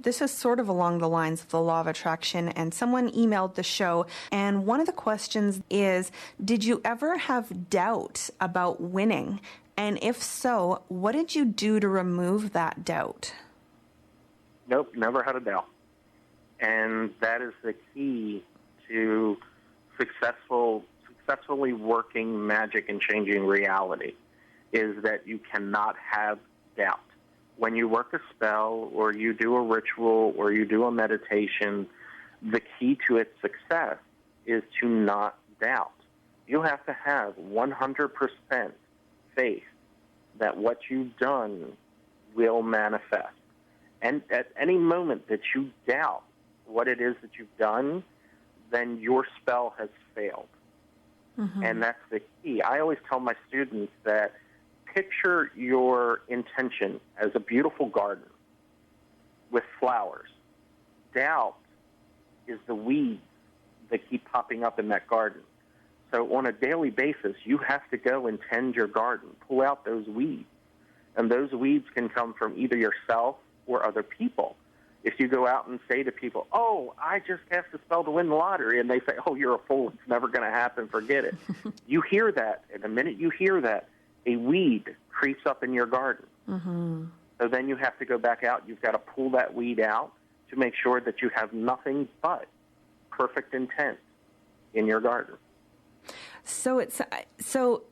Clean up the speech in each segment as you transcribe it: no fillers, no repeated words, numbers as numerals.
this is sort of along the lines of the law of attraction, and someone emailed the show, and one of the questions is, did you ever have doubt about winning? And if so, what did you do to remove that doubt? Nope, never had a doubt. And that is the key to successfully working magic and changing reality, is that you cannot have doubt. When you work a spell or you do a ritual or you do a meditation, the key to its success is to not doubt. You have to have 100% faith that what you've done will manifest. And at any moment that you doubt what it is that you've done, then your spell has failed. Mm-hmm. And that's the key. I always tell my students that picture your intention as a beautiful garden with flowers. Doubt is the weeds that keep popping up in that garden. So on a daily basis, you have to go and tend your garden, pull out those weeds. And those weeds can come from either yourself or other people. If you go out and say to people, oh, I just cast a spell to win the lottery, and they say, oh, you're a fool, it's never going to happen, forget it. You hear that, and the minute you hear that, a weed creeps up in your garden. Mm-hmm. So then you have to go back out. You've got to pull that weed out to make sure that you have nothing but perfect intent in your garden. So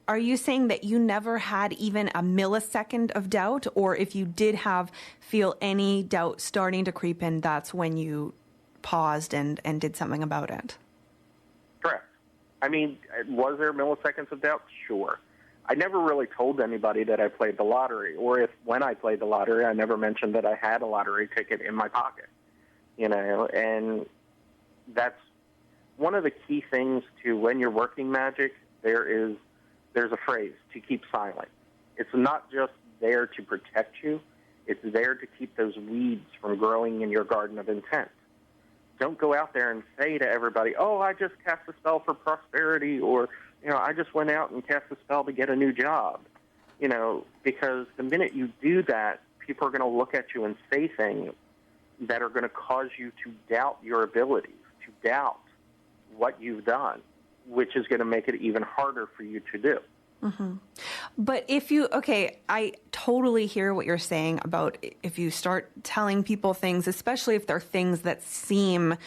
are you saying that you never had even a millisecond of doubt, or if you did feel any doubt starting to creep in, that's when you paused and did something about it? Correct. I mean, was there milliseconds of doubt? Sure. I never really told anybody that I played the lottery, or when I played the lottery, I never mentioned that I had a lottery ticket in my pocket, and that's one of the key things to when you're working magic. There's a phrase, to keep silent. It's not just there to protect you. It's there to keep those weeds from growing in your garden of intent. Don't go out there and say to everybody, oh, I just cast a spell for prosperity, or, I just went out and cast a spell to get a new job. Because the minute you do that, people are going to look at you and say things that are going to cause you to doubt your abilities, to doubt what you've done, which is going to make it even harder for you to do. Mm-hmm. But I totally hear what you're saying about if you start telling people things, especially if they're things that seem,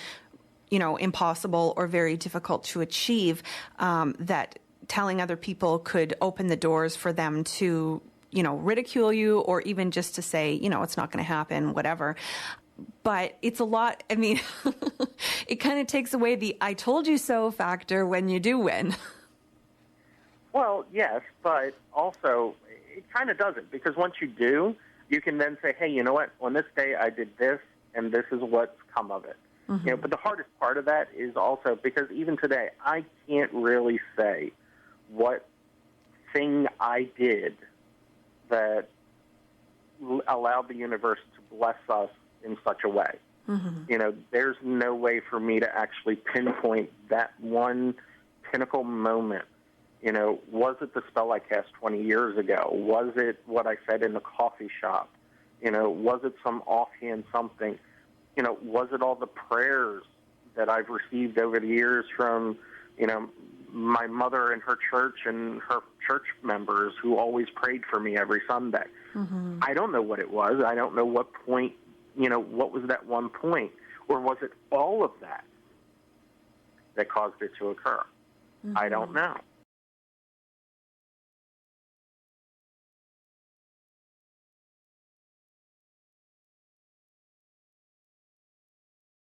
impossible or very difficult to achieve, that telling other people could open the doors for them to, ridicule you, or even just to say, it's not going to happen, whatever. But it's a lot. I mean, it kind of takes away the I told you so factor when you do win. Well, yes, but also it kind of doesn't, because once you do, you can then say, hey, you know what? On this day I did this, and this is what's come of it. Mm-hmm. But the hardest part of that is also because even today I can't really say what thing I did that allowed the universe to bless us in such a way. Mm-hmm. There's no way for me to actually pinpoint that one pinnacle moment. Was it the spell I cast 20 years ago? Was it what I said in the coffee shop? Was it some offhand something? Was it all the prayers that I've received over the years from, my mother and her church and her church members who always prayed for me every Sunday? Mm-hmm. I don't know what it was. I don't know what point, what was that one point? Or was it all of that caused it to occur? Mm-hmm. I don't know.